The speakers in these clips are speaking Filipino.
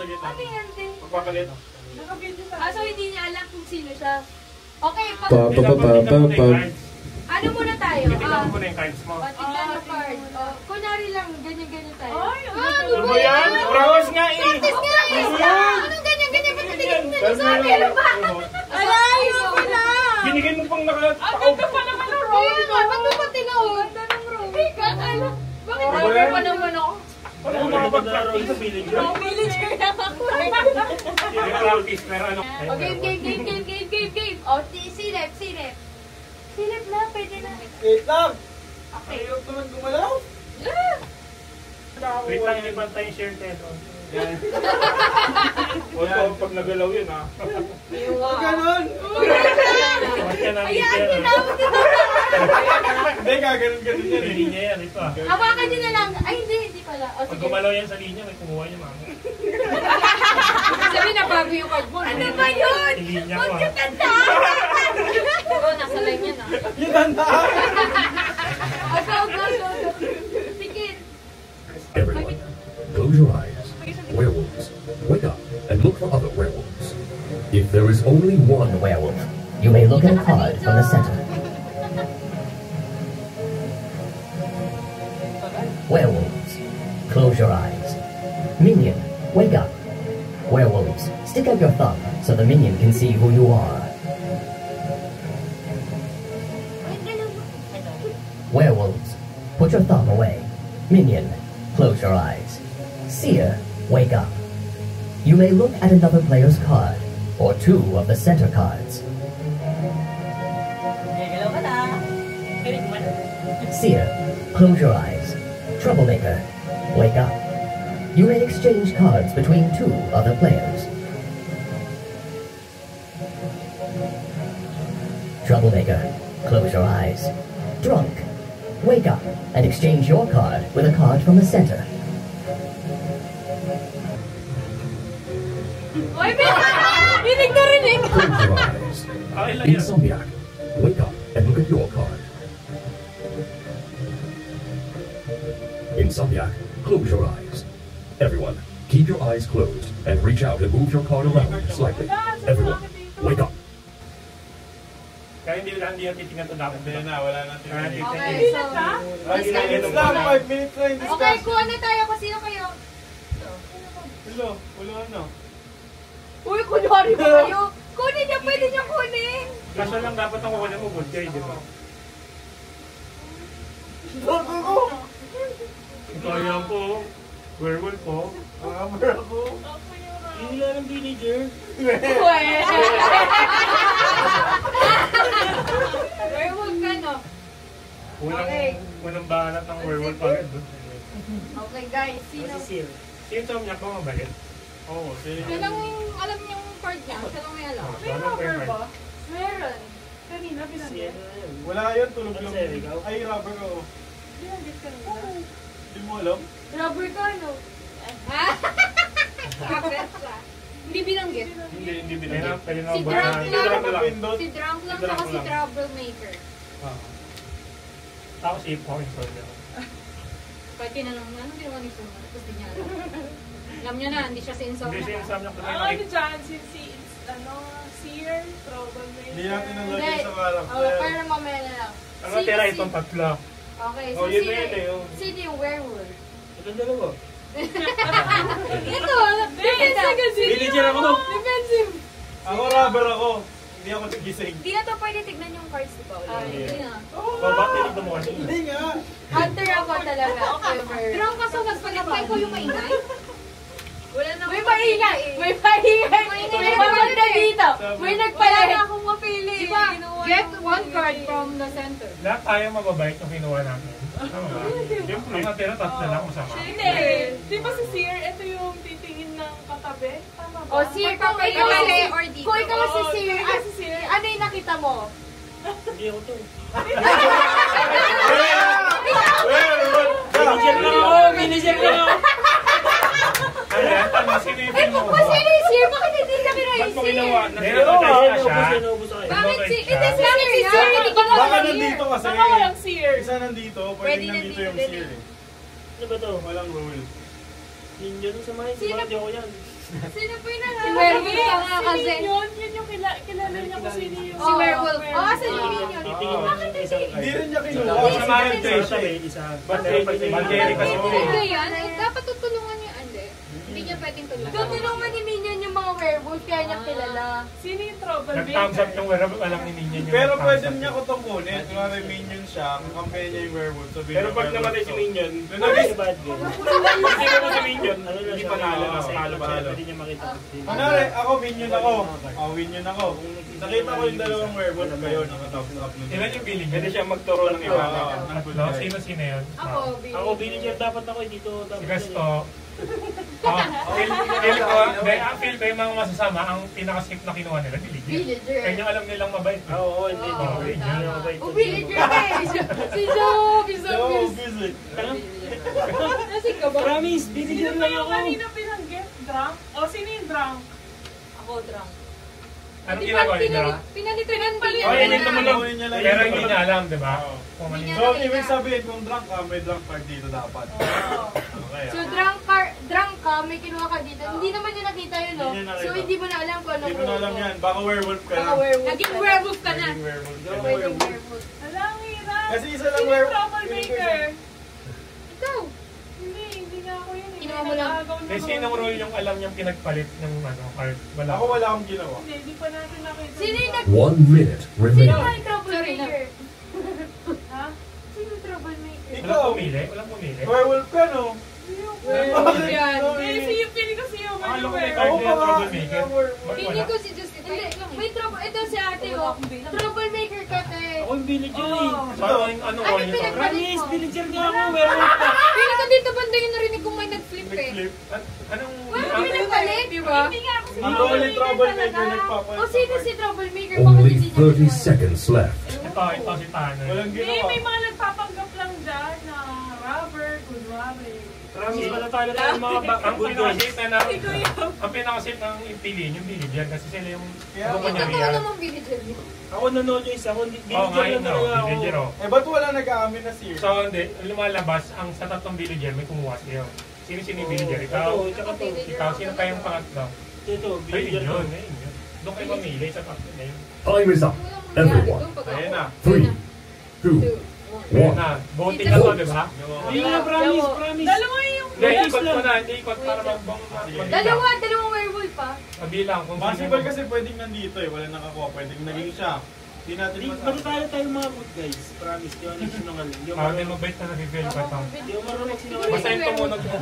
papalit. Ano yan din? Papalit. So hindi niya alam kung sino siya. Okay, ano muna tayo? Tignan mo na yung cards mo. Tignan mo card. Kunwari lang, ganyan-ganyan tayo. Ano ba yan? Practice nga eh! Practice nga eh! Anong ganyan-ganyan? Ba't natigil na sa akin? Ano ba? Alayo ko na! Binigyan mo pang nakatakaw. Ang ganda pa naman ng roll! Kaya nga, ba't mo pa tinawag? Ganda ng roll. Kakala. Bakit roll pa naman ako? Ano mo makapag-practice sa villager? Villager na ako. Hindi practice, pero ano? Game. O, silip. Silip na, pwede na. Wait lang! Okay. Ayok naman gumalaw! Wait lang, ilipan tayong share tayo. Wala pag nagalaw yun ha. Huwag ganon! Huwag ka namin Ayan, tinawag dito. Hindi, gaganon-ganon yan May eh. linya yan, ito ah. Hawakan nyo na lang. Ay, hindi pala. O, Pag sige. gumalaw yan sa linya, may kumuha niya mama. Sabi na bago yung card mo. Ano ba yun? Linya ko Huwag ah. ka tanda. Oo, nasa line yan ah. Yung tandaan! Go. Tikit. Everyone, close your eyes. Werewolves, wake up and look for other werewolves. If there is only one werewolf, you may look at a card from the center. Werewolves, close your eyes. Minion, wake up. Werewolves, stick out your thumb so the minion can see who you are. Werewolves, put your thumb away. Minion, close your eyes. Seer, wake up. You may look at another player's card, or two of the center cards. Seer, close your eyes. Troublemaker, wake up. You may exchange cards between two other players. Troublemaker, close your eyes. Drunk, wake up and exchange your card with a card from the center. Oy, binig na rinig. Close your eyes. Okay lang yan. Insomniac, wake up and look at your card. Insomniac, close your eyes. Everyone, keep your eyes closed and reach out and move your card around slightly. Everyone, wake up. Kaya hindi lang titingnan ito dapat. Hindi na, wala na Kaya tingnan. Okay, so... Lagi na ito lang, 5 minutes na yung Okay, discuss. kuha na tayo kung sino kayo. Ulo ano? Uy, kunwari pa kayo. Kunin niya, pwede niya kunin. Kaso lang dapat ang kukunin mo, good guy, di ba? Bago ko! Kaya po, werewolf po. Amber ako. Hindi lang ng villager. Werewolf ka, no? Unang banat ng werewolf agad. Okay, guys. Sino? Sino niya po mabait? Oo, sige. Siya lang yung alam niyang card niya. Siya lang may alam. May rubber ba? Meron. Kanina, pinanggit. Wala yun, tulog lang. Ay, rubber ko. Pinanggit kanina. Hindi mo alam? Rubber ka, no? Kapit siya. Hindi binanggit. Hindi binigyan. Pwede na Si ba? Drunk lang. Pindot. Si Drunk lang saka si Troublemaker. Tapos i-point ko niya. Kahit tinanong na, anong ginawa ni Suma? Tapos di niya alam. Alam niya na, hindi siya si Hindi Insomnia. siya yung samyak na Ano dyan, Seer, Troublemaker. Hindi natin nalagay Hindi. sa karak. Pero mamaya na lang. Ano tira itong tatlo? Okay, so Oh, yun na yun eh, yung- sino yung werewolf? Itong dalawa. Ito, defensive kasi. Villager ako. Defensive. Ako rubber ako. Hindi ako nagising. Di na to pwede tignan yung cards, di ba? Hindi na. Bakit tinignan mo kasi? Hindi nga. Hunter ako talaga. Drunk ka so nagpalapay ko yung maingay? Wala na may maingay! May maingay! May maganda dito! May nagpalala akong mapili! Diba? Get one card from the center. Lahat tayo mababait yung kinuha namin. Tama ba? Siyempre, ang natira tatlo lang masama. Hindi. Di ba si Seer, ito yung titingin ng katabi? Tama ba? O, Seer, kung ikaw si Seer, si Seer. ano yung nakita mo? Hindi ako to. Villager lang ako! Villager lang ako! Ano yan? Tama, sino yung film mo? Kung sino yung Seer, bakit hindi na Ba't mo ginawa? Seer? Nasa siya? Bakit si Seer? Hindi ka Baka naman nandito Seer. kasi. Baka walang Seer. Isa nandito, Pwede pwedeng nandito yung nandito seer eh. Ano ba to? Walang rule. Ninja nung sa mga Sino? hindi ako yan. Sino po yung Si werewolf ka nga kasi. Minion, yun yung kilala niya kung sino yung... Si werewolf. Oo, kasi yung minion. Bakit kasi? Hindi rin niya kinuha. Sa mga Tracy. Valtteri kasi po eh. Hindi yan. Dapat tutulungan niyo. Hindi niya pwedeng tulungan. Tutulungan ni Minion yung mga werewolf, kaya niya kilala. Sino yung troublemaker? Nag-thumbs up yung werewolf, alam ni Minion yung Pero nag-thumbs pwede up. niya ko itong kunin. Kung may minion siya, ang kampanya niya yung werewolf. Sabihin Pero niya, pag werewolf namatay si to. Minion, Nung naging naging- si bad guy. Hindi mo si Minion, hindi siya, panalo na. panalo, Panalo pa panalo. pwede niya makita. Kunwari, ako minion ako. Minion ako. Nakita ko yung dalawang werewolf kayo, nakatapos up nun. Ilan yung billing? Pwede siya magturo ng iba. Tatlo? Sino yun? Ako, Billy. Ako, villager dapat ako, dito Si dapat. Gasto. Feel ko yung mga masasama, ang pinaka-safe na kinuha nila, Villager. Villager. Kaya alam nilang mabait. Oo, hindi. Oo, Hindi tama. niya mabait. Oh, Villager ka eh. Si Zombie, So, Zombie. visit. Nasing ka ba? Promise, Sino villager ba lang yung ako. kanina pinanggit? Drunk? O sino yung drunk? Ako, drunk. Anong ginagawa nila? Pinalitunan pa Oh, yan yung tumunog. Kunin niya lang Pero yung- hindi niya alam, di ba? Oo. Kung ano Hindi yung... niya- So, ibig sabihin, kung drunk ka, may drunk card dito dapat. Okay, So, drunk ka, may kinuha ka dito. Hindi naman niya nakita yun, no? Hindi niya nakita. So, hindi mo na alam kung ano Hindi mo na alam yan. Baka werewolf ka Baka na. werewolf. Naging werewolf ka na. Naging werewolf ka na. Pwedeng werewolf. Ala, ang hirap. Kasi isa lang Sino yung werewolf. troublemaker? Ikaw. Hindi nga ako yun. Kinuha mo lang. May sinong role yung alam niyang pinagpalit ng card? Wala. Ako wala akong ginawa. Hindi pa natin nakita. Sino yung nag... 1 minute Sino remaining. nga yung troublemaker? Ha? Sino yung troublemaker? Walang Ikaw. pumili? Walang pumili? Werewolf ka, no? Werewolf yan. Pili ko si Human Akala yung ko may werewolf. card Ako na pa nga, troublemaker. hindi ako Ba't Hindi wala? ko si Justin. Hindi. May trouble. Ito si ate, oh. Troublemaker ka, te. Ako yung villager eh. Parang ano Ano role nito? pinagpalit Promise, mo? villager nga ako, werewolf ka. Pili ka dito banda yung narinig kong may nag-flip eh. Flip. Anong... Wala, pinagpalit, di ba? Hindi nga ako si Ako ulit troublemaker, nagpapalit. O sino si troublemaker? Bakit Only hindi niya 30 kinuha? seconds left. Ito si Tanner. Walang Hindi, ginawa. may mga nagpapanggap lang dyan na rubber, kunwari. Promise, matatalo tayo ng mga Ang good guys. pinaka-safe na ang pinaka-safe ng piliin yung villager kasi sila yung Kaya ano Ito niya ko real. naman villager niyo. Ako na no choice, ako Oo villager nga lang yun, no. talaga ako. Villager, oh. Eh, ba't wala nag-aamin na Seer? So, hindi. Lumalabas, ang sa tatlong villager may kumuha sa'yo. Sino yung villager? Ikaw? Ito, tsaka to. Ikaw, sino kayong pangatlo? Ito, Ay, villager ko. yun. Doon kayo mamili sa tatlo na yun. Time is up. Everyone. Ayan na. 3, 2, Ayun 1. na. Voting na to, di ba? Hindi nga, promise, promise. Dalawa yung... Hindi, ikot ko na. Hindi ikot para Dalawang werewolf pa. Mabilang kung Possible kasi pwedeng nandito eh. Wala nakakuha. Pwedeng naging siya. Hindi natin Hindi, masabi. matatalo tayo mga good guys. Promise, di ako nagsinungaling. Di ako Hindi marunong- mabait na nag-feel ko ito. di ako marunong magsinungaling. Basta yung tumunog mo.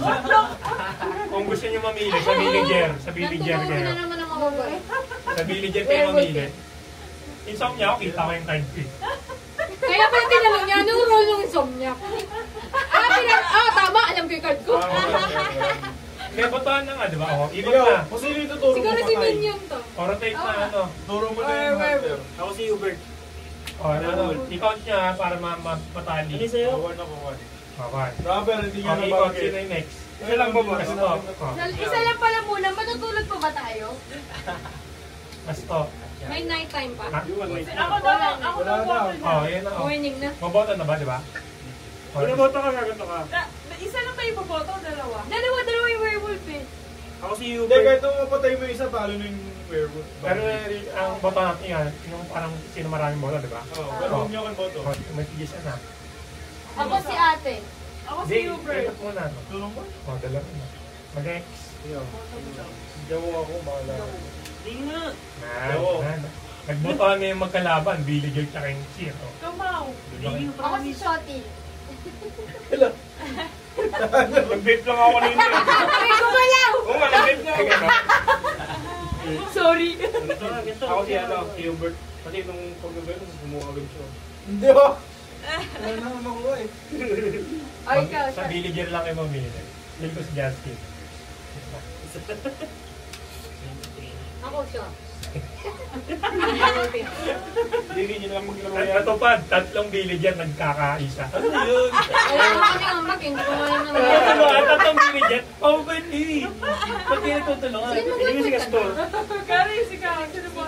Kung gusto niyo mamili, sa villager. Sa villager Natutunan kayo. na naman ang mga babae. Sa villager kayo mamili. Insomnia ako, kita ko yung card ko eh. Kaya pala tinanong niya, anong role ng insomnia? Tama, alam ko yung card ko. May botohan na nga, di ba? O, ikot Ikaw, na. kung sino yung tuturo mo Siguro si patay? Minion to. O, rotate na ano. Turo mo na yung hunter. Ako si Hubert. O, ano. I-count niya para matali. Ano sa'yo? One ako, one. Okay. Rubber, hindi O, nga i-count nabagay. sino yung next. Isa lang ba ba? Kasi to. O, Isa lang pala muna, matutulog pa ba tayo? mas to. May night time pa. Ha? Ako daw, ako daw Wala na. O, yan na. O. Morning na. Maboto na ba, di ba? O, Pinaboto ka, gaganto ka. Isa lang ba iboboto o dalawa? Dalawa yung werewolf eh. Ako si Hindi, Hubert. kahit nung mapatay mo yung isa, talo na yung werewolf. Pero ang boto natin yan, yung parang sino maraming boto, di ba? Oo, pero huwag niyo akong boto. O, may tigis na. Ako si ate. Ako si Hindi, Hubert. ikot muna. no? Tulong mo? O, dalawa na. Mag-X. Jawa ako, bahala. Hindi nga. Oo. Nagbotohan na yung magkalaban, villager tsaka yung zero. Tumaw. Hindi nga, Ako si promise. Shotty. Nag-vape lang ako kanina. Ay, gumalaw! Oo nga, nag-vape nga ako. Sorry. Ganito ka, ganito. Ako si Hubert. Kasi nung pag-vape, gumawa agad siya. Hindi ako. Wala na akong makuha eh. Ay, ikaw, Sa villager lang kayo mamili. Hindi ko si Justin. Ako siya. Hindi niyo lang maglaro At yan. natupad, tatlong villager nagkakaisa. Ano yun? Wala naman kami ngambak, hindi ko alam naman. Natulungan, tatlong villager. Oh, ba't eh? Ba't kayo natutulungan? Sino Hindi mo si magpapagod Gaston. Kari, si Kari. Sino ba?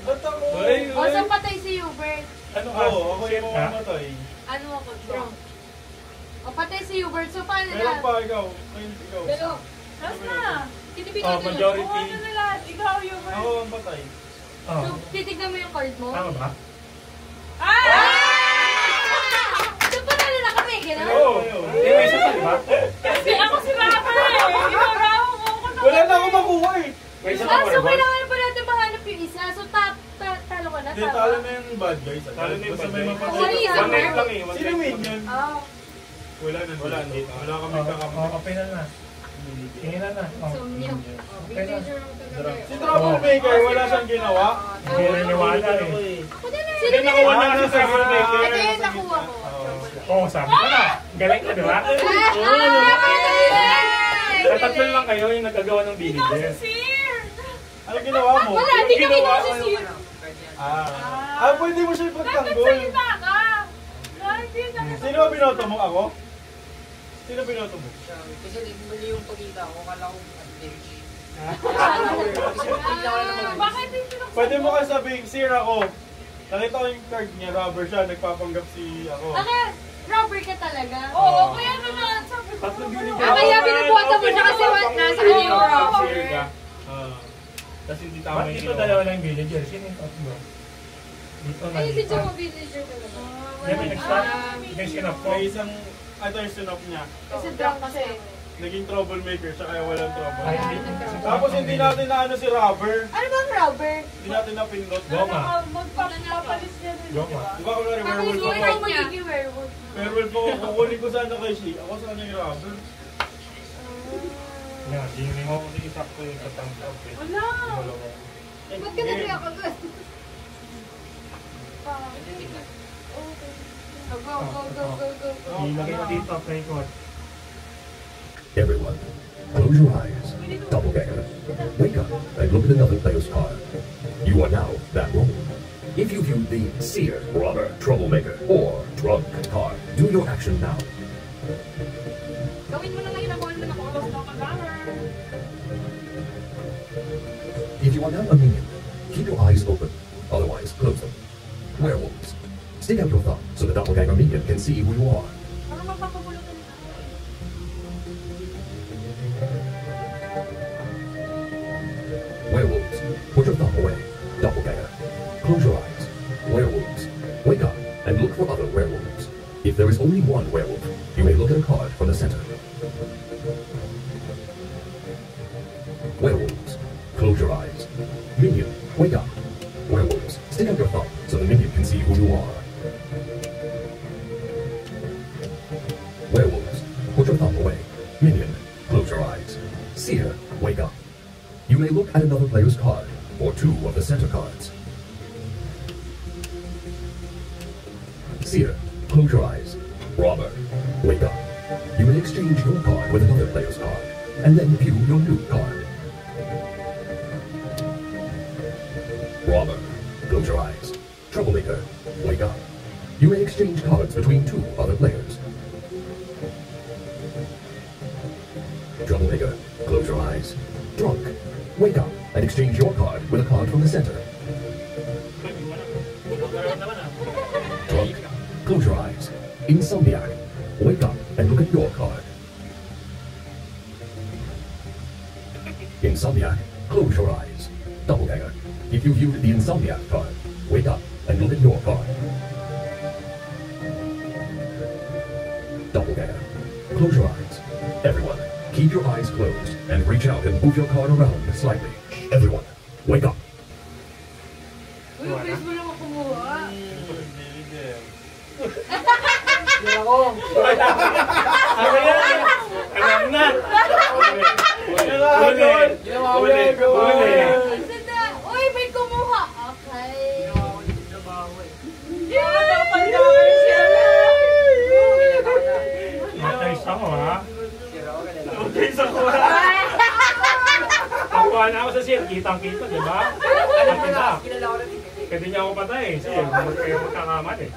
Ba't ako? Ay, O, saan patay si Hubert? Ano ka? Oo, ako yung Chef ka? mamamatay. Ano ako? Drunk. O, patay si Hubert. So, paano Meron na? pa ikaw. Ayun, ikaw. Dalawa. Last na. Titipikon mo yun. Majority. Oo, ano na lahat. Ikaw yung Ako ang patay. Oh. So, titignan mo yung card mo. Tama ba? So, panalo na kami, gano'n? Oo. Hindi, may isa pa, di ba? Kasi ako si Rapper eh. Ginagawa ko ako na. Wala na ako makuha eh. May isa pa, So, Maribor. kailangan pa natin mahanap yung isa. So, talo ka na, Hindi, talo na yung bad guys. Talo na yung Basta bad may guys. mapatay. Wala isa, One night lang eh. One Sino night win lang. yun? Oh. Wala na. Wala dito. Wala kami kakamit. Oh, okay na na. Tingnan na. Oh. So, yun. Okay na. Si Troublemaker, wala siyang ginawa. Hindi naniniwala eh. Ako din eh. Hindi nakuha na kasi sa Troublemaker. Ito yung nakuha ko. Oo, sabi ko na. Galing ka, di ba? Sa tatlo lang kayo yung nagagawa ng villages. Ano ginawa mo? Wala, hindi kami Ginawa si ko Sir. Pwede mo siya ipagtanggol. Nagsalita ka. Hindi na. Sino ba binoto mo? Ako? Sino binoto mo? Kasi mali yung pagkita ko, kala ko advantage. Bakit hindi na? Pwede mo kasi sabihin, Sir ako. Nakita ko yung card niya, rubber siya, nagpapanggap si ako. Okay, Robber ka talaga. Oo, kaya naman. Sabi ko. Tatlo villages. Kaya binubuhat mo siya kasi nasa kanya yung Robber. Sir ka. Kasi hindi tama Ba't yung dito ginawa. dalawa lang yung villages? Sino yung tatlo? Dito na Ay, si dito. Jomo villager talaga. Yan, may nag-start. May sinap po. May isang, ito yung sinop niya. Kasi drunk kasi. Naging troublemaker siya, kaya walang trouble. Ay, hindi. Tapos hindi natin na ano si rubber. Ano bang Robber? Hindi natin na pindot. Goma. Magpapalis niya rin. Goma. Di ba kung nari Ako werewolf hindi ako? ako magiging werewolf. Werewolf ako, kukunin ko sana kay Shi. Ako sa kanya yung rubber. Yan, hindi mo kasi isakto yung katang-tang. Wala. Ba't ka nagriyak agad? Go. Ilagay ko dito, play code. Everyone, close your eyes. Doppelganger, wake up and look at another player's card. You are now that role. If you view the Seer, Robber, Troublemaker, or Drunk card, do your action now. Gawin mo na ngayon ako. Ano na ako? If you are now a minion, keep your eyes open. Otherwise, close them. Werewolves, stick out your thumb so the Doppelganger minion can see who you are. Ano magpapabulutan nito? Werewolves, put your thumb away. Doppelganger, close your eyes. Werewolves, wake up and look for other werewolves. If there is only one werewolf, you may look at a card from the center. Werewolves, close your eyes. Minion, wake up. Werewolves, stick out your thumb so the minion can see who you are. Werewolves, put your thumb away. Minion, close your eyes. Seer, wake up. You may look at another player's card, or two of the center cards. Seer, close your eyes. Robber, wake up. You may exchange your card with another player's card, and then view your new card. Robber, close your eyes. Troublemaker, wake up. You may exchange cards between two other players. Troublemaker, close your eyes. Drunk, wake up and exchange your card with a card from the center. Drunk, close your eyes. Insomniac, wake up and look at your card. Insomniac, close your eyes. Doppelganger, if you viewed the Insomniac card, wake up and look at your card. Doppelganger, close your eyes. Everyone, keep your eyes closed and reach out and move your card around slightly. Everyone, wake up. Uy, please mo naman kumuha. Ano yan? Alam na! Ulit! Uy, may kumuha. Okay. Matayos ako ha? Matayos ako ha? Nakuha na ako sa sir, kitang-kita, di ba? Kaya di niya ako patay eh. Sir, kayo magkakaman eh.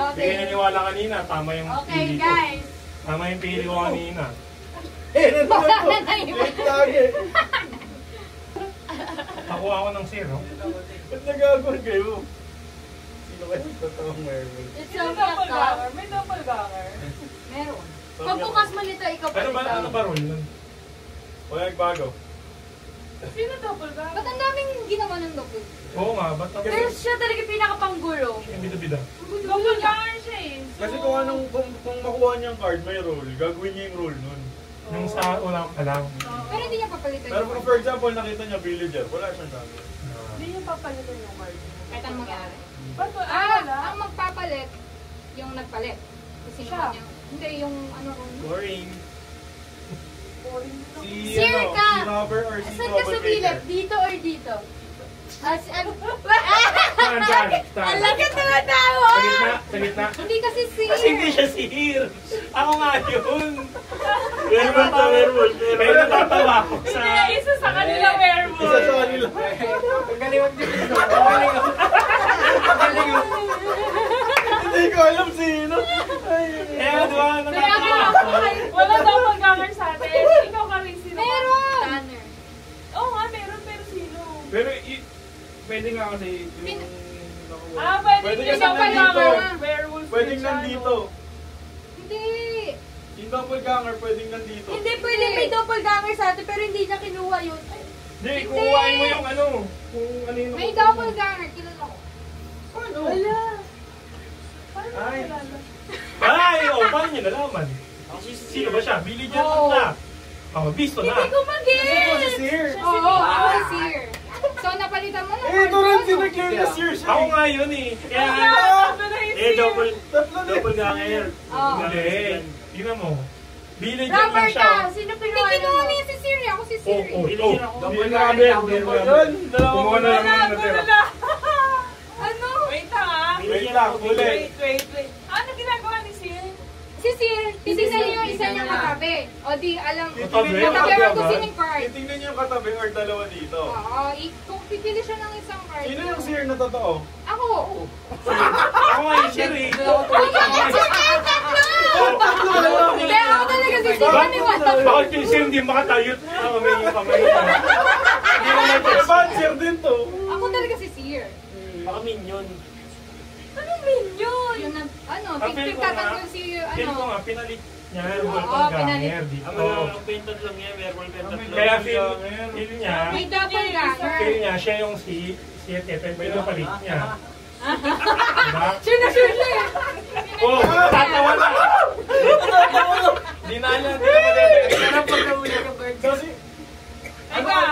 Hindi kayo naniwala kanina, tama yung Okay, pili ko. guys. Tama yung pili ko kanina. Nakuha ako ng zero. Ba't nagagawin kayo? Sino kayo totoong werewolf? It's May so fucked up. doppelganger. May doppelganger. Meron. Pagbukas malito, ikaw pa Ano ba role nun? Wala nagbago. Sino double ka? Ba't ang daming ginawa ng double? Oo nga, ba't ako? Pero siya talaga pinakapanggulo. Yung bida-bida. Double ganger siya eh. Kasi kung makuha niyang card, may role, gagawin niya yung role nun. Yung sa una pa lang. Pero hindi niya papalitan Pero yung kung card. for example, nakita niya villager, wala siyang gagawin. Hindi niya papalitan yung card. Kahit ang mangyari. Ba't ba? Ang magpapalit, yung nagpalit. Kasi Siya. hindi, yung ano ron. Boring. Boring na. Si, Sir ano, ka! si Robert or si Saan ka sumilip? Dito or dito? Saan? Saan? Alam ka tumatawa! Sa gitna. Hindi kasi si... Kasi hindi siya sihir. Ako nga yun. Werewolf to werewolf. Pero natatawa ako sa... Hindi, isa sa kanila werewolf. Isa sa kanila. Hindi ko alam sino. Kaya di ba, Kaya natatawa nga, ako. wala double ganger sa atin. Ikaw ka rin sino? Meron! Tanner. Oo nga, meron. Pero sino? Pero pwede nga kasi Pin- nakuha. Pwede Pwede yung kasi double nandito. ganger. Werewolf. Pwedeng nandito. Hindi. Yung doppelganger, pwedeng nandito. Hindi pwede may doppelganger sa atin pero hindi niya kinuha yun. Ay, Hindi, kukuhain mo yung ano. Kung ano yung... may doppelganger, kilala ko. Paano? Wala. Paano mo Ay. nalala? Ay, paano niyo nalaman? Sino ba siya? Villager na. Bisto na. Hindi ko Kasi mag-guess! ko si Sir. Oo, ako si Sir. So, napalitan mo na. Eh, ito rin sinag-clear na Sir siya. Ako nga yun eh. Kaya nga. Double Tatlo na. ganger. Oo. Hindi. Tingnan mo. Villager lang Robert siya. ka! Sino kinuha niya si Sir? Ako si Sir. Villager ako. Double ganger. Yun, dalawa Kumuha na lang Wala, ng natira. wala. Ano? Wait lang ah. Wait lang, ulit. Wait. Ano ginagawa ni Sir? Si Sir, titignan niyo yung isa niyang katabi. O di, alam. Katabi? Nakabiran ko Katabi sino yung card. Titingnan niyo yung katabi or dalawa dito. Oo, kung pipili siya ng isang card. Sino yung Sir na totoo? Ako. Ako nga yung Sir eh. Hindi, ako talaga si Sir. Maniwala. Bakit yung Sir hindi makatayot? Ako may yung kamay. Hindi mo may Eh, bad Sir din to. Ako talaga si Sir. Baka minion. Anong minion? Yun ang, ano, Ang feel ko nga, pagtatanggol si, Feel ko ano. nga, pinalit niya yung Oo, doppelganger pinalit. dito. Ang painted lang yan. Werewolf painted Kaya lang. feel niya, May doppelganger. feel niya, siya yung si Tete, pero palit niya. Diba? Sure na sure siya. Oh, tatawa na! Di na alam, di na madede. Kasi,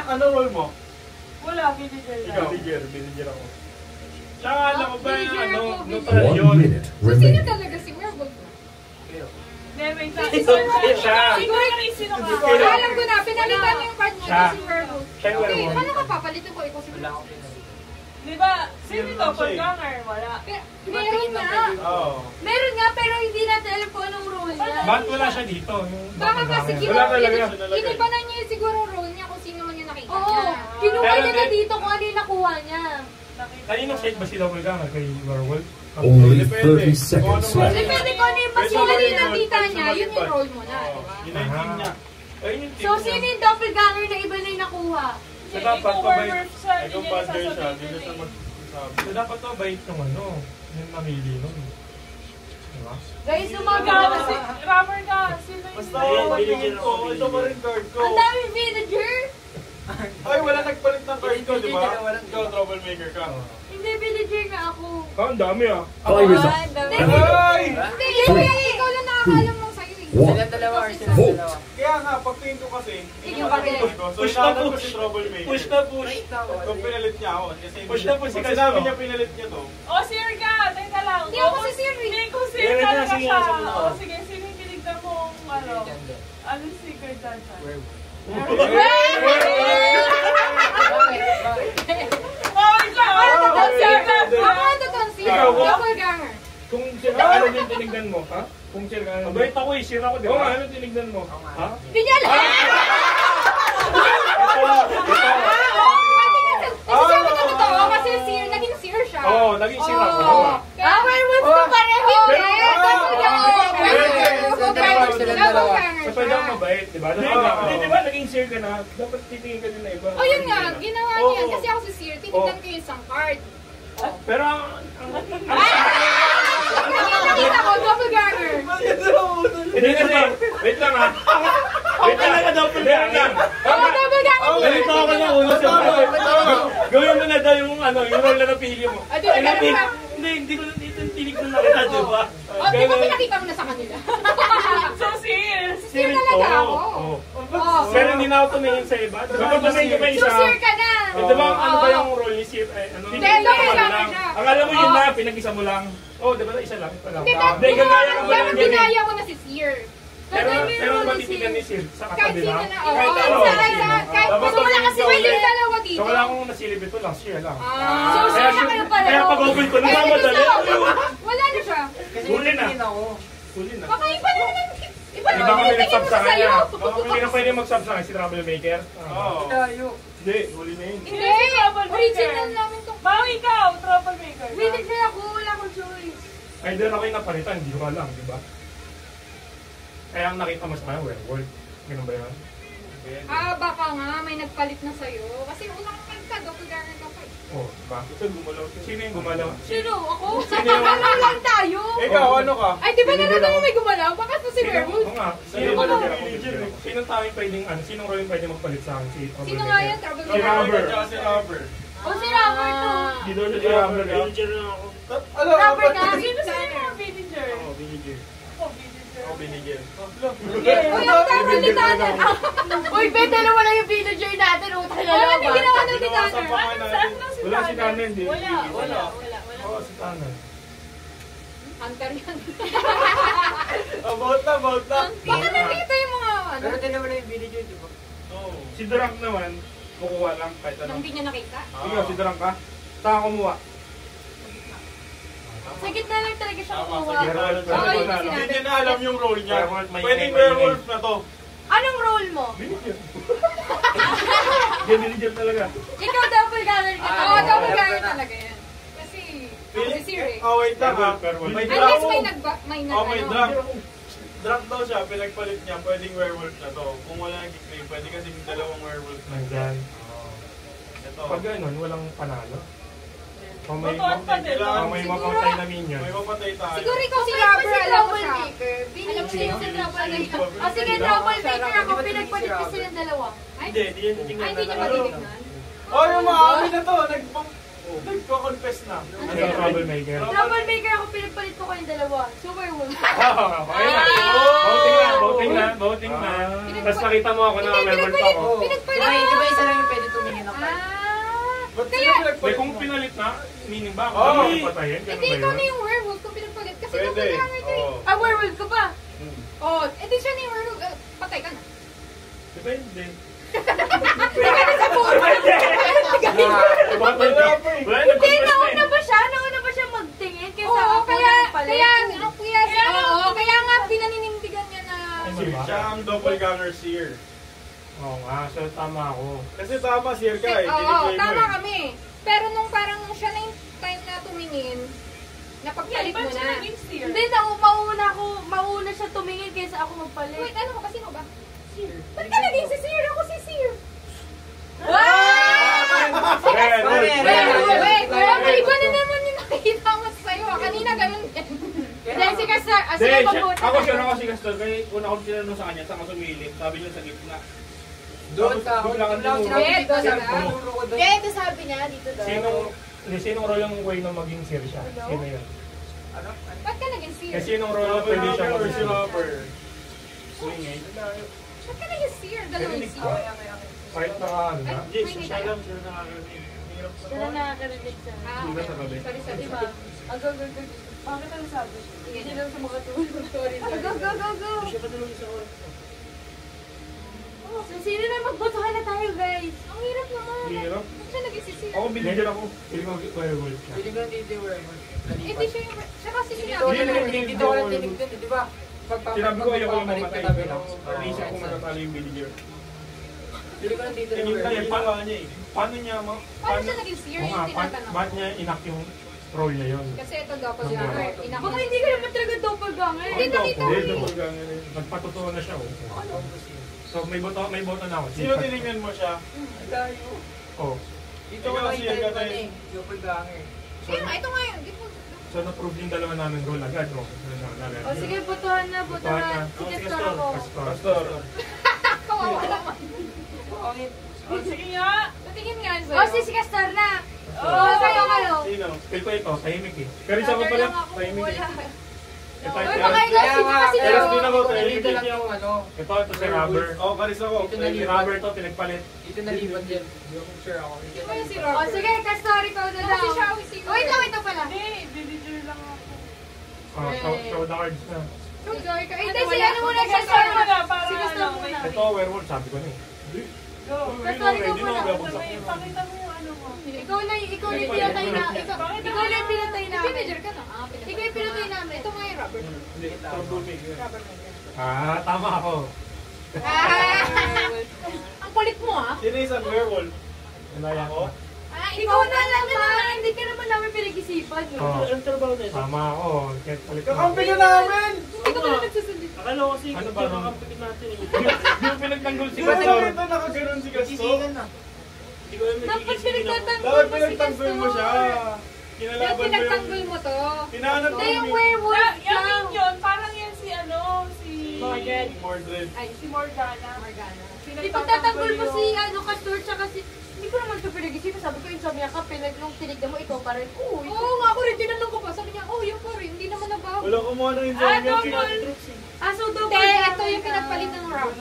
ano role mo? Wala, villager lang. Ikaw. Villager ako. Tsaka alam mo ba yung Villager ano, ako, neutral 1 yun. minute So, sino remaining. talaga si Werewolf? Hindi, wait lang. Siya. Ikaw na rin sino ka? Alam ko na, pinalitan niyo yung card mo Siya. si Werewolf. Siya yung Okay, werewolf. paano ka papalitan ko? Ikaw si Werewolf. Di ba? Sino Sino ito? lang siya eh? Ganger? Wala. Meron nga. Oo. Meron nga, pero hindi natin alam kung anong role niya. Bakit wala siya dito? Yung Baka kasi doppelganger? Wala talaga. kiniba na niya siguro yung role niya kung sino man yung nakita niya. Oo, kinuha Pero niya na hindi- dito kung ano yung nakuha niya. Kaninong side ba si doppelganger? Kay werewolf? Only Depende. 30 seconds Kung ano left. Depende kung ano yung mas Pwede yung maging yung nakita role, niya, pwede yun yung maging role mo na. Oo. Yun ang team niya. Ayun yung So, sino yung doppelganger na iba na yung nakuha? So, dapat Ikaw pa ba werewolf sa Ay, kung bad guy siya, hindi na siya sasabihin magsasabi. So, dapat to bait yung ano, yung namili nun. Diba? Guys, Ikaw umaga kasi, rapper ka. Sino yung Basta Ayun, ako villager ko, ako, ito pa rin card ko. Ang daming villager! Ay, wala nagpalit ng card ko, di ba? Ikaw, troublemaker ka. Hindi, villager nga ako. Ang dami ah. Time is up. Ay! Hindi, ikaw lang nakakaalam mo sa'yo eh. One. Vote. Kaya nga, pagtingin ko kasi, Ikaw pa din. So, Push na inaanap ko push. si troublemaker. Push na push. Kung pinalit niya ako, kasi Push na push si pag sinabi Castro. niya pinalit niya to, Oh, Sir ka! Teka lang. Hindi ako si Sir eh. Hindi ko Sir Sige, talaga sige, siya. sabi mo. Oh, sige, sino yung pinigtan mong ano? Ano yung secret dyan? Oh, ikaw! Ang Sir ka! Hindi. Ako ang totoong Sir. Ikaw ba? Doppelganger. Kung sir ka, ano din tinignan mo? Ha? Kung sir ka, ano? Mabait ako eh, sir ako, di ba? Oo, ano tinignan mo? Ha? Hindi niya alam. Kasi sabi na totoo, kasi Sir, naging Sir siya. Oo, naging sir ako. Oo. Ah, werewolf ko pareho. Sa pwede ako mabait, di ba? Hindi, di ba? Naging sir ka na, dapat titingin ka din na iba. Oh, yun nga, ginawa niya. Kasi ako si Sir, tinignan ko yung isang card. Pero ang Nakita ko, doppelganger. hindi kasi, Wait lang ha. Wait lang ha, double ganger. Double ganger. Ganito ako na ulo siya. Gawin mo na daw yung role na napili mo. Hindi ko tinignan na kita, di ba? Di ba pinakita mo na sa kanila? So serious. Seer talaga ako. Pero hindi na ako tumingin sa iba. Dapat tumingin ka pa isa. So seer ka na. Ito ba, ano ba yung role ni Seer? Akala mo yun na, pinag-isa mo lang. Di ba isa lang? Hindi, dapat ginaya mo na si Seer. Pero matitigan ni Seer sa katabi lang. Kahit wala kasi yung dalawa dito. So wala akong nasilip ito lang, Seer lang. So Seer na kayo pareho. Kaya pag-open ko, nagmamadali. Wala na siya. Huli na. Huli na. Baka iba na naman. Iba Di ba kami nag-sub sa kanya? Hindi na pwede mag-sub sa kanya si Troublemaker? Oo. Hindi, huli na yun. Hindi, original namin itong... Bang ikaw, troublemaker. Villager ako, wala akong choice. Ay, doon ako yung napalitan, hindi ko alam, di ba? Kaya ang nakita mo sa kanya, werewolf. Ganun ba yun? Baka nga, may nagpalit na sa'yo. Kasi una kang palit ka, doppelganger ka pa eh. Ba? Sino yung gumalaw? Sino? Ako? Ano lang tayo? Ikaw, ano ka? Ay, di ba naman mo may gumalaw? Baka sa si werewolf? Oo nga. Sinong tawing pwedeng, sinong role yung pwedeng magpalit sa akin? Sino nga yan? Si Rubber. Si Rubber. Si Rubber to. Di doon siya si Rubber. Villager na ako. Rubber ka? Sino sa inyo mga villager? Ako, villager. Ako binigyan. Uy, ang tama ni Tanner. Uy, bet, dalawa lang yung villager natin. Utang na lang ba? Ginawa ng ni Tanner. Wala si Tanner, hindi. Wala. Oo, si Tanner. Hunter yan. About na. Bakit nandito yung mga ano? Pero din naman yung villager, di ba? Si Durang naman, kukuha lang kahit Nang ano. hindi niya nakita. Ikaw, si Durang ka? Saan kumuha? Sa gitna lang talaga siya kukuha. Werewolf. Oo, yun yung Hindi sinabi. niya na alam yung role niya. Werewolf, may Pwedeng ingay. werewolf na to. Anong role mo? Villager. Villager talaga. Ikaw doppelganger ka. Oo, doppelganger talaga yan. Kasi, si Seer eh. Wait lang ha. Werewolf. May Unless drunk. may May ano. drunk. Drunk daw siya, pinagpalit niya, pwedeng werewolf na to. Kung wala nang kiklaim, pwede kasi dalawang werewolf na. Nandyan. Ito. Pag ganun, walang panalo. Kung may Totoo pa din. mapapatay na minion. May mapatay tayo. Siguro ikaw si Rubber, alam mo siya. Alam mo siya si Troublemaker. O sige, Troublemaker ako, pinagpalit ko silang dalawa. Ay, Hindi niya tingnan. hindi niya matitignan. Yung maamin na to, nagko-confess na. Ano yung Troublemaker? Troublemaker ako, pinagpalit ko kayong dalawa. So, werewolf. Voting na. Tapos nakita mo ako na werewolf ako. Pinagpalit. Di ba isa lang yung pwede tumingin ako? Ba't Kaya, sila pinagpalit Kung mo? pinalit na, meaning ba ako? Oo. Patayin? Ganun hindi ba ikaw na yun? yung werewolf kung pinagpalit. Kasi Pwede. doppelganger ka Oo. eh. Werewolf ka pa. Oh, edi siya na yung werewolf. Patay ka na. Depende. Depende sa buhay. Hindi, nauna ba siya? Nauna ba siya magtingin? Kaysa ako kaya nga pinaninindigan niya na... Siya ang doppelganger seer. Oo nga, so tama ako. Kasi tama, seer ka eh. Oo, Kiniklaim mo tama eh. kami. Pero nung parang siya na yung time na tumingin, napagpalit mo na. Hindi, mauna siya tumingin kaysa ako magpalit. Wait, ano ka? Sino ba? Seer. Ba't ka naging si Seer? Ako si Seer. Wait, iba na naman yung nakikita mo sa'yo. Kanina ganun yan. Dahil si Castor, sila mabuti. Ako siya ako si Castor, kaya una ko tinanong sa kanya, saan ka sumilip? Sabi niya sa gitna. Doon ka. Biglang Doon tinuro. lang Ito sinabi na. ko. Ito sabi niya, dito daw. Sinong role ang way na maging Seer siya? Sino yun? Ba't ka naging Seer? Kasi sinong role na pwede siya Or si maging Rubber. swing eh. Ba't ka naging Seer? Dalawang Narinig Seer. ka? Kahit na ano na? Hindi, siya lang siya nakakarinig. Sila nakakarinig siya. Hindi na sa gabi. Sorry. Diba? Bakit ang sabi? Hindi lang sa mga tulog. Sorry. Go. Siya pa tulong sa oras. So, sino na magbotohan na tayo, guys? Ang hirap naman. Hirap. Ba't siya naging si Seer? Ako binigyan ako. Hindi ko werewolf siya. Hindi ko hindi werewolf. Hindi siya yung... Siya kasi Dito sinabi. dito ko lang tinig dun, di ba? Sinabi ko ayoko yung Pagpapalit mamatay. katabi lang. Naisip ko matatalo yung villager. Hindi ko lang dito ng Tingin tayo, werewolf. paano niya eh. Paano niya Paano siya naging Seer? Oo nga, Yung tinatanong. ba't niya inak yung role niya yun? Kasi ito doppelganger. Baka hindi ka naman talaga doppelganger. Hindi nakita ko eh. Nagpatotoo na siya. So may boto na ako. Sino tinignan mo siya? Oh. Dito ko lang Ikaw, tayo siya ka eh. Doppelganger. Kaya nga, ito nga yun. Di ko So, na-prove yung dalawa namin goal agad, no? O sige, butuhan na, butuhan. Sige, store ako. Pastor. Kawawa naman. Oh, sige nga. Patingin nga sa'yo. O, sige, store na. Oo, kayo. Sino? Skill ko ito, tahimik eh. Pero isa ko pala, tahimik eh. Ito, Uy, baka ikaw, sige kasi Pero yun. din ako, Nandito lang yung ano. ito si Rubber. Oo, karis ako. Ito Si Rubber to, pinagpalit. Ito nalipat dyan. Hindi ako sure ako. O, sige, ka-story ko na daw. Wait lang, ito pala. Hindi, deliver lang ako. Show the cards na. Hindi, si ano muna siya, story mo na. Sige, story mo na. Ito, werewolf, sabi ko na eh. Go. Ka-story ko muna. Pakita mo yung ano mo. Ikaw na yung pinatay na. Ikaw na yung pinatay na. Manager ka na. Ikaw yung pinatay namin. Ito nga yung Robert. Tama ako. Ang kulit mo ah. Sino isang werewolf? Ano yan? Ako? Ikaw na lang naman. Hindi ka naman namin pinag-isipan. Ang trabaho na ito. Tama ako. Kahit palit mo. Kakampi ka namin! Ikaw na nagsusundin. Akala ko kasi Ano ba? kakampitin natin eh. Hindi mo pinagtanggol si Di ba Pastor. nakita nakaganon si Gasto? Sisigan na. Hindi ko alam Dapat pinagtatanggol Dapat mo si pinagtanggol mo siya. Dapat Kinalaban mo pinagtanggol yung... mo to. Hinahanap Hindi mo yung werewolf Yung lang. minion, parang yan si ano, si... Mordred. Ay, si Morgana. Di pagtatanggol mo si ano, Castor, tsaka si... Hindi ko naman ito pinag-isipan. Sabi ko, insomnia ka, nung tinignan mo, ikaw pa rin. Oo nga ako rin. Tinanong ko pa. Sabi niya, yun pa rin. Hindi naman nabago. Wala kumuha ng insomnia. So double. Ito yung pinagpalit ng rock.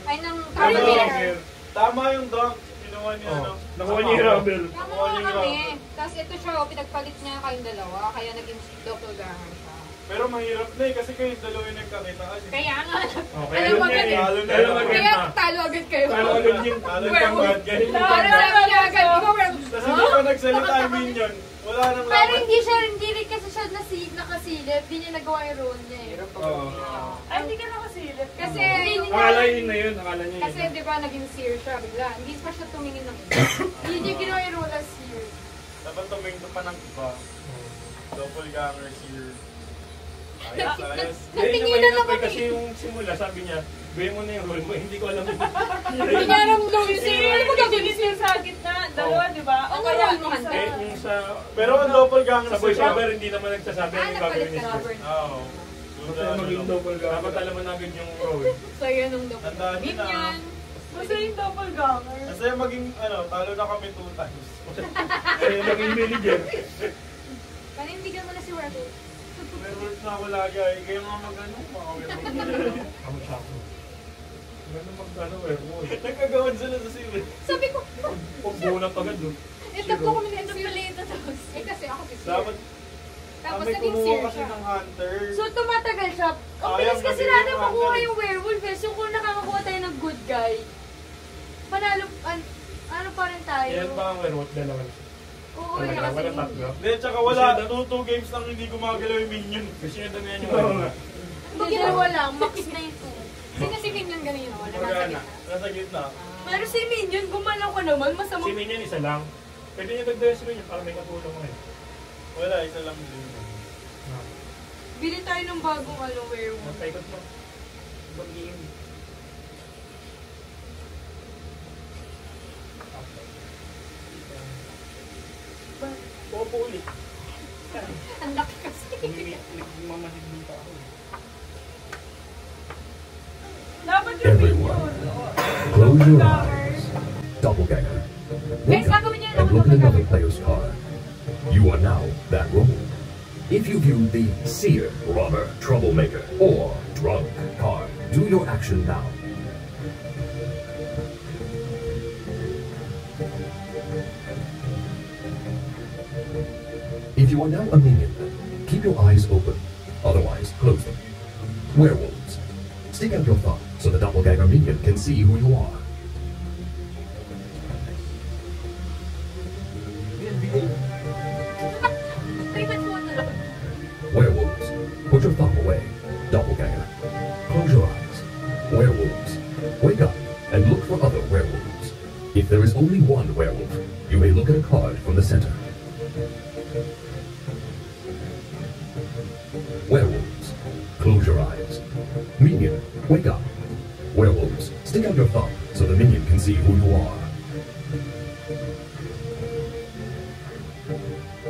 Ay, ng Ano? carabiner. Tama yung dunk. Kinuha niya ano. Nakuha niya yung Rubber. Nakuha kami. Tapos ito siya, pinagpalit niya kayong dalawa. Kaya naging doppelganger siya. Pero mahirap na eh kasi kayo dalawa yung nagkakita kasi. Kaya nga. Okay, Alam mo agad eh. Talo agad Kaya na. talo agad kayo. Talo agad yung Talo yung yung bad guy. Para sabi niya agad, ikaw werewolf. Tapos hindi pa nagsalita yung minion. Wala nang Pero laban. hindi rin kasi siya nakasilip. Hindi niya nagawa yung role niya eh. Oo. Ay, hindi ka nakasilip. Kasi, Akala yun na yun. Akala niya kasi yun. di ba naging seer siya bigla. Hindi pa siya tumingin ng iba. Hindi niya ginawa yung role as seer. Dapat tumingin pa ng iba. Doppelganger here. Ayos, ayos. Natinginan ako Kasi yung simula, sabi niya, gawin mo na yung role mo. Hindi ko alam. Hindi niya alam daw yung seer. Ano mo gagawin Sige, sa gitna, dalawa, di ba? Ano kaya role mo, isa. Hunter? Yung sa... Pero ang doppelganger Sa voiceover, hindi naman nagsasabi yung Nagpalit gagawin ni ka, Sir. Robert. Oo. Kasi maging double ka. Dapat alam mo na agad yung role. So yun ang double. Tandaan niyo na. Minion. Basta yung doppelganger. Kasi maging, talo na kami 2 times. Kaya maging manager. Panindigan mo na si werewolf. Werewolf na ako lagi ay. Kayo nga mag-ano, mga werewolf. Ako siya ako. Gano'n mag-ano werewolf. Nagkagawan sila sa series. Sabi ko, Huwag bulat agad doon. ito po kami ng pala tapos. Kasi ako si seer. Dapat Tapos kami naging kumuha seer kasi siya. ng hunter. So tumatagal siya. Ang Ayaw, bilis kasi magiging natin makuha hunter. yung werewolf eh. So kung nakakakuha tayo ng good guy, panalo, ano pa rin tayo? Yan ba ang werewolf? Dalawa na. Oo, Wala yun wala kasi. tatlo. Hindi, tsaka wala. 2 games lang hindi gumagalaw yung minion. Kasi yung damihan yung werewolf. Pag ginawa lang, max na yung 2. Sino si Minion ganun yun? Wala nasa Wala na. gitna. Nasa gitna. Pero si Minion, gumalaw ka naman, masama. Si Minion isa lang. Pwede niya dagdagan si Minion para may katulong ngayon. Wala, isa lang din. Bili tayo ng bagong werewolf. Magpaikot mo. Mag-game. Popo ulit. Ang laki kasi. Nagmamahid ng tao. Dapat yung Everyone, minion. close your eyes. Doppelganger. Guys, Wake up gagawin niya and ako look at another doppelganger. player's card. You are now that role. If you view the Seer, Robber, Troublemaker, or Drunk card, do your action now. If you are now a minion, keep your eyes open. Otherwise, close them. Werewolves. Stick out your thumb so the doppelganger minion can see who you are. Werewolves. Put your thumb away. Doppelganger. Close your eyes. Werewolves. Wake up and look for other werewolves. If there is only one werewolf, you may look at a card from the center. Werewolves. Close your eyes. Minion. Wake up. Werewolves. Stick out your thumb so the minion can see who you are.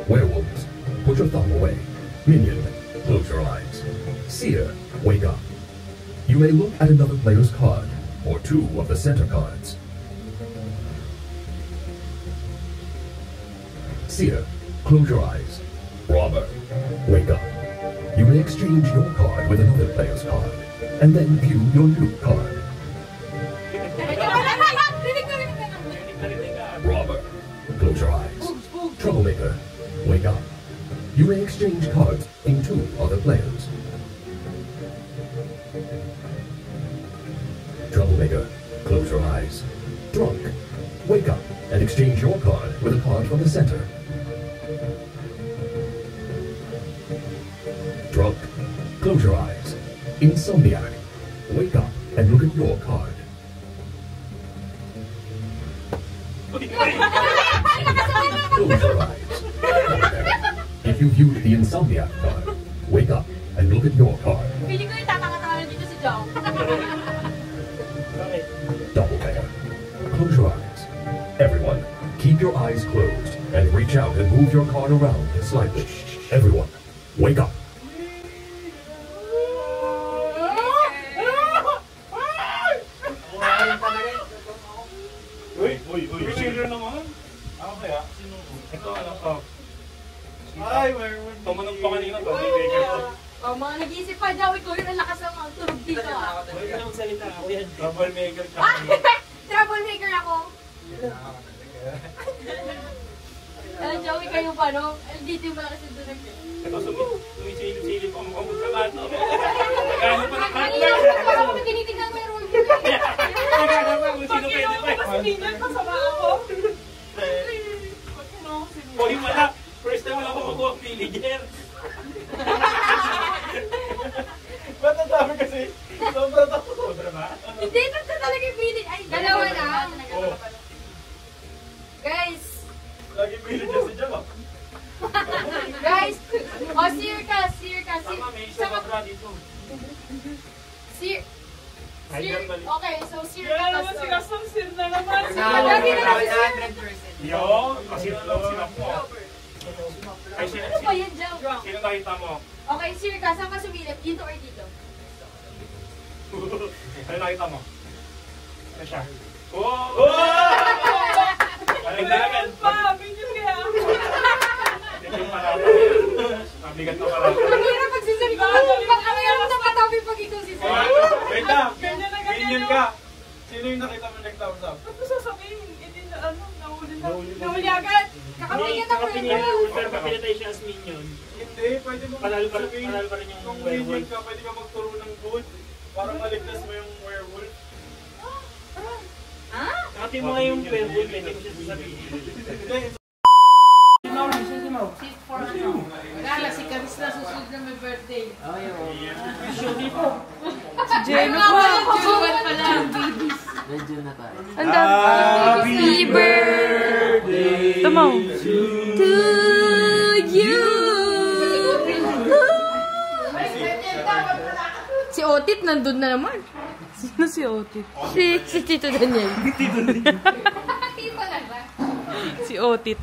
Werewolves. Put your thumb away. Minion, close your eyes. Seer, wake up. You may look at another player's card, or two of the center cards. Seer, close your eyes. Robber, wake up. You may exchange your card with another player's card, and then view your new card. Robber, close your eyes. Troublemaker, wake up. You may exchange cards in two other players. Troublemaker, close your eyes. Drunk, wake up and exchange your card with a card from the center. Drunk, close your eyes. Insomniac, wake up and look at your card. Close your eyes. If you viewed the Insomniac card, wake up and look at your card. Feeling ko yung tatanga-tanga dito si Jong. Doppelganger, close your eyes. Everyone, keep your eyes closed and reach out and move your card around slightly. Everyone, wake up. Uy, cheater naman. Ako kaya? Sino? Ito, ano to? Ay, werewolf. Tumanong pa kanina to. Oh, mga nag-iisip pa daw, ikaw yung lakas ng mga tunog dito ah. Huwag ka nang salita ako yan. Troublemaker ka. Troublemaker ako. Alam, Joey, kayo pa, no? Dito yung malakas yung tunog. Ito, sumisilip ang mukha mo sa bato. Nagano pa ng Kanina, parang kami tinitignan mo yung role mo. Nagano pa kung sino pwede pa. Kasi minyan, masama ako. Hoy, wala. First time wala ko makuha ang villager. Ba't ang dami kasi? Sobra to. Sobra ba? Hindi, nagka talaga yung villager. Ay, dalawa na. Oh. Guys, Lagi villager si Jam ah. guys. Oh, seer ka. Tama, may isa pa bra dito. Seer. Okay, so seer Wala ka. naman si Custom Sir na naman. Lagi na lang si seer. 100%. Yo, kasi sinap mo. Ay, Ano ba yan, Joe? sino nakita mo? Okay, seer ka. Saan ka sumilip? Dito or dito? Ano nakita mo? Ano siya? Oh! Aling dagan. Video kaya. Yung parata. Mabigat na parata. Ang hirap magsisalita. Pag-ano yan mo sa katabi pag ikaw si seer. Wait lang. Ganyan na ganyan Minion yun. ka. Sino yung nakita mo nag-thumbs up? Ba't mo sasabihin? Hindi na ano, nahuli na. Nahuli agad. Kakapingin na Kakapingin mo yung yun. pero papilitay siya as minion. Hindi, pwede mo Panalo pa sabihin, rin yung kung werewolf. minion ka, pwede ka magturo ng good para maligtas mo yung werewolf. Nakati mo nga yung werewolf, pwede mo siya sasabihin. Hindi, Wala, si Caris na susunod na may birthday. Jenno pa. Juwan pala. Medyo na tayo. Happy birthday to you. Si Otit nandun na naman. Sino si Otit? Si Tito Daniel. Tito lang ba? Si Otit.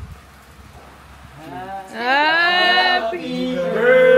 Happy birthday.